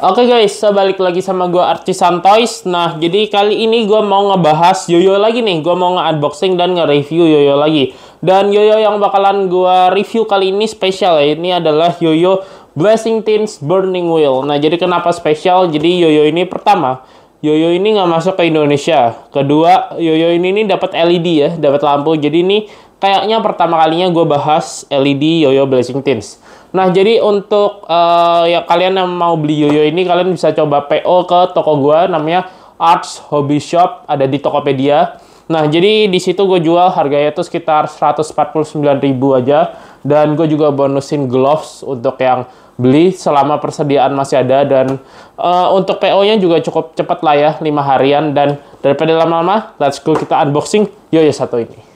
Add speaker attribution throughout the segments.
Speaker 1: Oke guys, so balik lagi sama gue Artisan Toys. Nah, jadi kali ini gue mau ngebahas yoyo lagi nih. Gue mau nge-unboxing dan nge-review yoyo lagi. Dan yoyo yang bakalan gue review kali ini spesial ya. Ini adalah yoyo Blessing Teens Burning Wheel. Nah, jadi kenapa spesial? Jadi yoyo ini pertama, yoyo ini nggak masuk ke Indonesia. Kedua, yoyo ini dapat LED ya, dapat lampu. Jadi ini kayaknya pertama kalinya gue bahas LED yoyo Blessing Teens. Nah, jadi untuk ya kalian yang mau beli yoyo ini, kalian bisa coba PO ke toko gue, namanya Arts Hobby Shop, ada di Tokopedia. Nah, jadi di situ gue jual harganya itu sekitar 149.000 aja, dan gue juga bonusin gloves untuk yang beli selama persediaan masih ada, dan untuk PO-nya juga cukup cepat lah ya, 5 harian. Dan daripada lama-lama, let's go kita unboxing yoyo satu ini.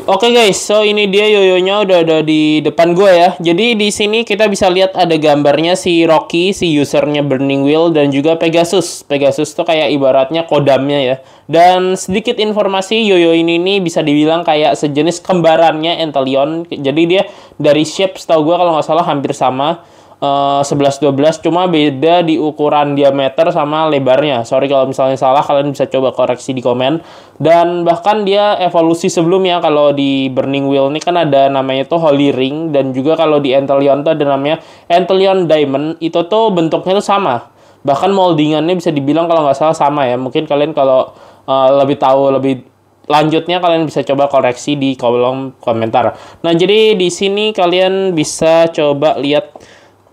Speaker 1: Oke guys, so ini dia yoyonya udah ada di depan gue ya. Jadi di sini kita bisa lihat ada gambarnya si Rocky, si usernya Burning Wheel, dan juga Pegasus. Pegasus tuh kayak ibaratnya kodamnya ya. Dan sedikit informasi, yoyo ini nih bisa dibilang kayak sejenis kembarannya Enteleon. Jadi dia dari shape setahu gue kalau nggak salah hampir sama. 11-12, cuma beda di ukuran diameter sama lebarnya. Sorry kalau misalnya salah, kalian bisa coba koreksi di komen. Dan bahkan dia evolusi sebelumnya. Kalau di Burning Wheel ini kan ada namanya tuh Holy Ring, dan juga kalau di Enteleon tuh ada namanya Enteleon Diamond. Itu tuh bentuknya tuh sama, bahkan moldingannya bisa dibilang kalau nggak salah sama ya. Mungkin kalian kalau lebih tahu lebih lanjutnya, kalian bisa coba koreksi di kolom komentar. Nah, jadi di sini kalian bisa coba lihat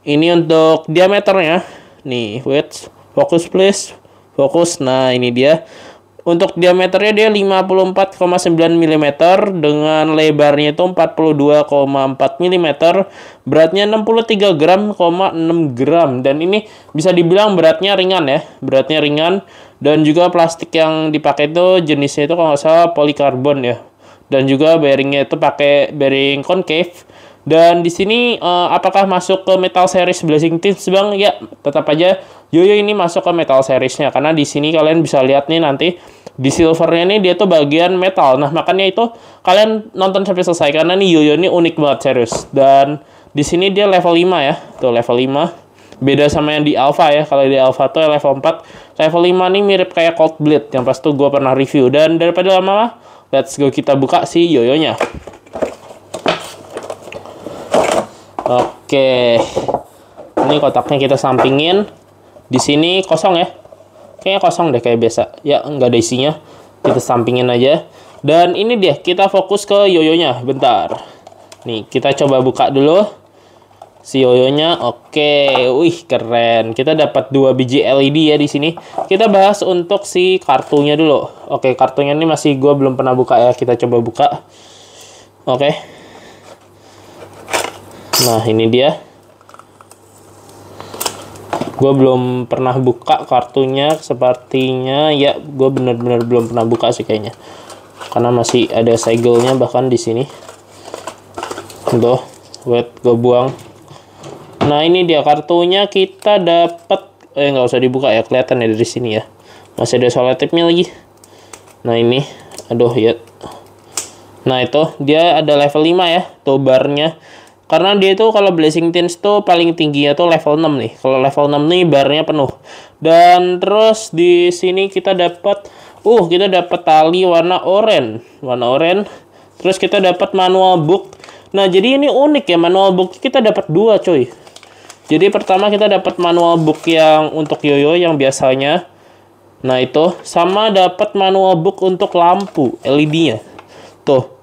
Speaker 1: ini untuk diameternya. Nih, wait, fokus please. Fokus. Nah, ini dia. Untuk diameternya dia 54,9 mm dengan lebarnya itu 42,4 mm. Beratnya 63 gram, 6 gram. Dan ini bisa dibilang beratnya ringan ya. Beratnya ringan. Dan juga plastik yang dipakai itu jenisnya itu kalau nggak salah polikarbon ya. Dan juga bearingnya itu pakai bearing concave. Dan di sini apakah masuk ke metal series Blessing Teens, Bang? Ya, tetap aja yoyo ini masuk ke metal seriesnya, karena di sini kalian bisa lihat nih nanti di silvernya nih dia tuh bagian metal. Nah, makanya itu kalian nonton sampai selesai, karena nih yoyo ini unik banget serius. Dan di sini dia level 5 ya. Tuh level 5. Beda sama yang di Alpha ya. Kalau di Alpha tuh level 4. Level 5 nih mirip kayak Cold Blade yang pas tuh gue pernah review. Dan daripada lama-lama, let's go kita buka si yoyonya. Oke, ini kotaknya kita sampingin. Di sini kosong ya, kayaknya kosong deh kayak biasa. Ya, nggak ada isinya, kita sampingin aja. Dan ini dia, kita fokus ke yoyonya. Bentar, nih kita coba buka dulu si yoyonya. Oke, wih keren. Kita dapat 2 biji LED ya di sini. Kita bahas untuk si kartunya dulu. Oke, kartunya ini masih gue belum pernah buka ya. Kita coba buka. Oke. Nah, ini dia. Gue belum pernah buka kartunya sepertinya. Ya, gue bener-bener belum pernah buka sih kayaknya. Karena masih ada segelnya bahkan di sini. Tuh, wait, gue buang. Nah, ini dia kartunya kita dapat. Nggak usah dibuka ya, kelihatan ya dari sini ya. Masih ada selotipnya lagi. Nah, ini. Aduh, ya. Nah, itu dia ada level 5 ya, tuh barnya. Karena dia itu kalau Blessing Teens tuh paling tingginya tuh level 6 nih. Kalau level 6 nih barnya penuh. Dan terus di sini kita dapat tali warna oranye. Warna oranye. Terus kita dapat manual book. Nah, jadi ini unik ya, manual book kita dapat 2, coy. Jadi pertama kita dapat manual book yang untuk yoyo yang biasanya. Nah, itu sama dapat manual book untuk lampu LED-nya. Tuh.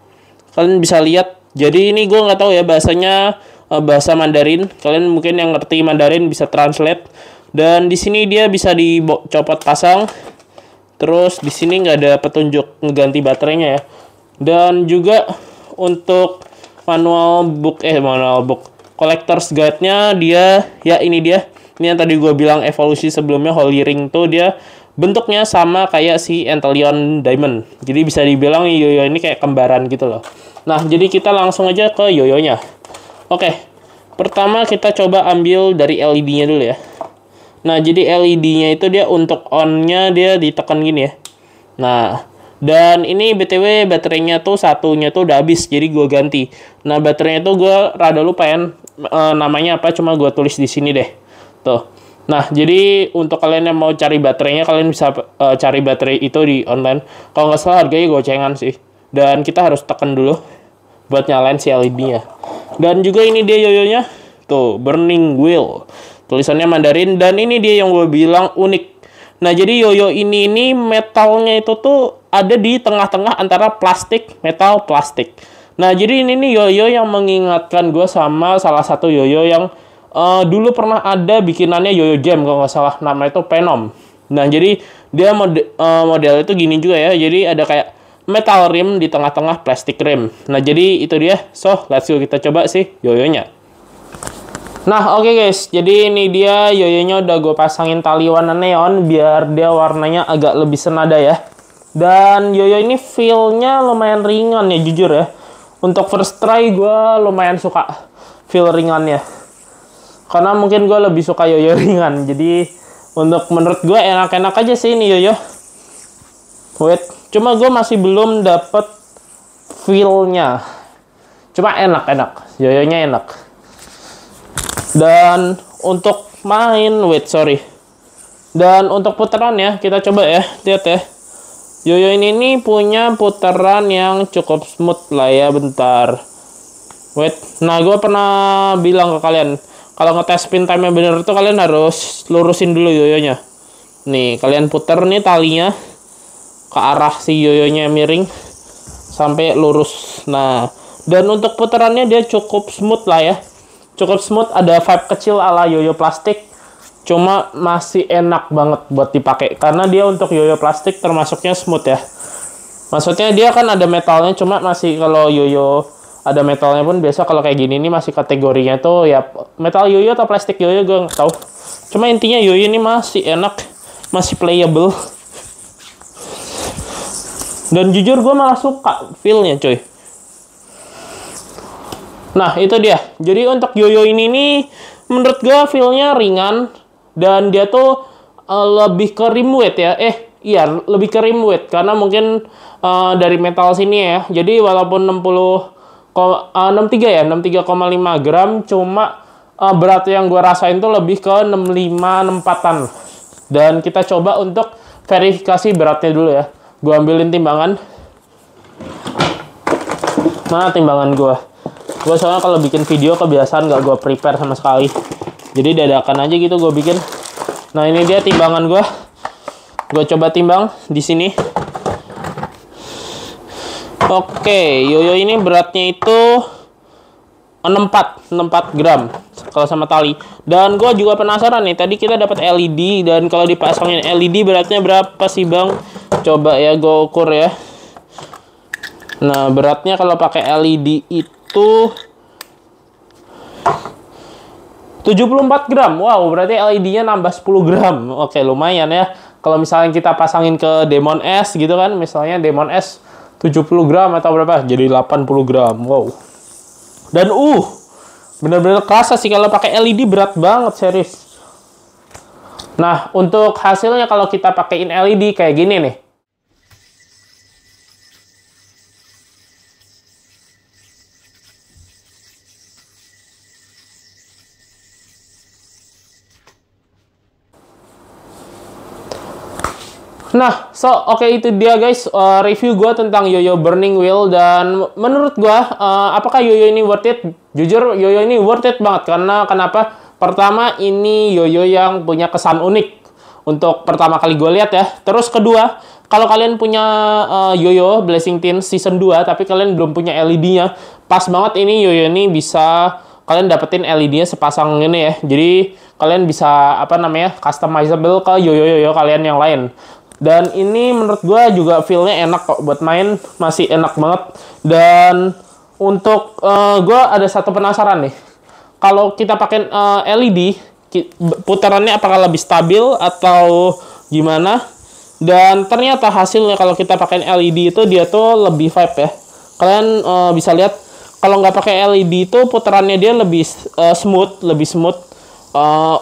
Speaker 1: Kalian bisa lihat. Jadi ini gue nggak tahu ya bahasanya, bahasa Mandarin. Kalian mungkin yang ngerti Mandarin bisa translate. Dan di sini dia bisa dicopot pasang. Terus di sini nggak ada petunjuk ngeganti baterainya ya. Dan juga untuk manual book collector's guide-nya dia ya ini dia. Ini yang tadi gue bilang evolusi sebelumnya Holy Ring tuh dia bentuknya sama kayak si Enteleon Diamond. Jadi bisa dibilang yoyo ini kayak kembaran gitu loh. Nah, jadi kita langsung aja ke yoyonya. Oke, pertama kita coba ambil dari LED-nya dulu ya. Nah, jadi LED-nya itu dia untuk on-nya dia ditekan gini ya. Nah, dan ini BTW baterainya tuh satunya tuh udah habis, jadi gue ganti. Nah, baterainya tuh gue rada lupa ya namanya apa, cuma gue tulis di sini deh. Tuh. Nah, jadi untuk kalian yang mau cari baterainya, kalian bisa cari baterai itu di online. Kalau nggak salah harganya gocengan sih. Dan kita harus tekan dulu buat nyalain si LED-nya. Dan juga ini dia yoyonya. Tuh, Burning Wheel. Tulisannya Mandarin. Dan ini dia yang gue bilang unik. Nah, jadi yoyo ini metalnya itu tuh ada di tengah-tengah antara plastik, metal, plastik. Nah, jadi ini nih yoyo yang mengingatkan gue sama salah satu yoyo yang dulu pernah ada bikinannya Yoyo Jam kalau nggak salah, nama itu Venom. Nah, jadi dia model itu gini juga ya. Jadi ada kayak metal rim di tengah-tengah plastik rim. Nah, jadi itu dia. So, let's go kita coba sih yoyonya. Nah, oke guys. Jadi ini dia yoyonya udah gue pasangin tali warna neon biar dia warnanya agak lebih senada ya. Dan yoyo ini feel-nya lumayan ringan ya, jujur ya. Untuk first try gue lumayan suka feel ringannya. Karena mungkin gue lebih suka yoyo ringan. Jadi untuk menurut gue enak-enak aja sih ini yoyo. Wait, cuma gue masih belum dapet feel-nya. Cuma enak-enak, yoyonya enak. Dan untuk main, dan untuk putarannya kita coba ya, lihat ya. Yoyo ini punya putaran yang cukup smooth lah ya, bentar. Wait, nah gue pernah bilang ke kalian, kalau ngetes spin time yang bener tuh kalian harus lurusin dulu yoyonya. Nih, kalian puter nih talinya ke arah si yoyonya miring sampai lurus. Nah, dan untuk putarannya dia cukup smooth lah ya. Cukup smooth, ada vibe kecil ala yoyo plastik. Cuma masih enak banget buat dipakai karena dia untuk yoyo plastik termasuknya smooth ya. Maksudnya dia kan ada metalnya, cuma masih kalau yoyo ada metalnya pun biasa kalau kayak gini ini masih kategorinya tuh ya metal yoyo atau plastik yoyo gue nggak tahu. Cuma intinya yoyo ini masih enak, masih playable. Dan jujur gue malah suka feel-nya cuy. Nah itu dia. Jadi untuk yoyo ini nih menurut gue feel-nya ringan dan dia tuh lebih ke rim weight ya. Iya lebih ke rim weight karena mungkin dari metal sini ya. Jadi walaupun 63 ya, 63,5 gram, cuma berat yang gue rasain tuh lebih ke 65, 64-an. Dan kita coba untuk verifikasi beratnya dulu ya. Gue ambilin timbangan. Mana timbangan gue? Gue soalnya kalau bikin video kebiasaan gak gue prepare sama sekali. Jadi dadakan aja gitu gue bikin. Nah ini dia timbangan gue. Gue coba timbang di sini. Oke, yoyo ini beratnya itu 64 gram kalau sama tali. Dan gue juga penasaran nih, tadi kita dapat LED dan kalau dipasangin LED beratnya berapa sih bang? Coba ya gue ukur ya. Nah beratnya kalau pakai LED itu 74 gram. Wow, berarti LED-nya nambah 10 gram. Oke, lumayan ya. Kalau misalnya kita pasangin ke Demon S gitu kan, misalnya Demon S 70 gram atau berapa? Jadi 80 gram. Wow. Dan bener-bener kerasa sih kalau pakai LED, berat banget serius. Nah, untuk hasilnya kalau kita pakein LED kayak gini nih. Nah, oke itu dia guys review gue tentang yoyo Burning Wheel. Dan menurut gue apakah yoyo ini worth it? Jujur yoyo ini worth it banget. Karena kenapa? Pertama ini yoyo yang punya kesan unik untuk pertama kali gue lihat ya. Terus kedua, kalau kalian punya yoyo Blazing Teen season 2 tapi kalian belum punya LED-nya, pas banget ini yoyo ini bisa kalian dapetin LED-nya sepasang ini ya. Jadi kalian bisa customizable ke yoyo-yoyo kalian yang lain. Dan ini menurut gue juga feel-nya enak kok buat main, masih enak banget. Dan untuk gue ada satu penasaran nih, kalau kita pakai LED putarannya apakah lebih stabil atau gimana? Dan ternyata hasilnya kalau kita pakai LED itu dia tuh lebih vibe ya. Kalian bisa lihat kalau nggak pakai LED itu putarannya dia lebih smooth.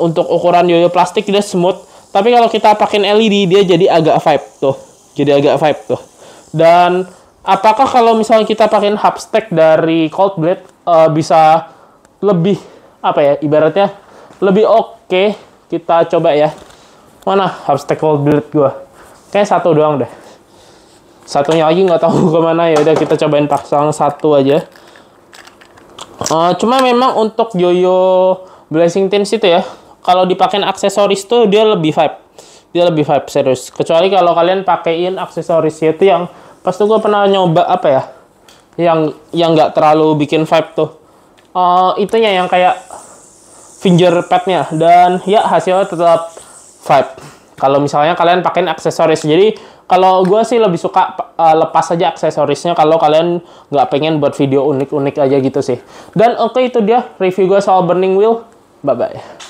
Speaker 1: Untuk ukuran yoyo plastik dia smooth. Tapi kalau kita pakai LED dia jadi agak vibe tuh. Dan apakah kalau misalnya kita pakai hubstack dari Cold Blade bisa lebih ibaratnya lebih oke kita coba ya. Mana obstacle build gue? Kayak satu doang deh. Satunya lagi nggak tahu kemana. Ya udah kita cobain pasang satu aja. Cuma memang untuk Yoyo Blazing Teens itu ya, kalau dipakein aksesoris tuh dia lebih vibe serius. Kecuali kalau kalian pakein aksesorisnya itu yang pas tuh gue pernah nyoba apa ya, yang nggak terlalu bikin vibe tuh. Itunya yang kayak finger padnya, dan ya hasilnya tetap vibe. Kalau misalnya kalian pakein aksesoris, jadi kalau gue sih lebih suka lepas aja aksesorisnya kalau kalian nggak pengen buat video unik-unik aja gitu sih. Dan oke, itu dia review gue soal Burning Wheel. Bye bye.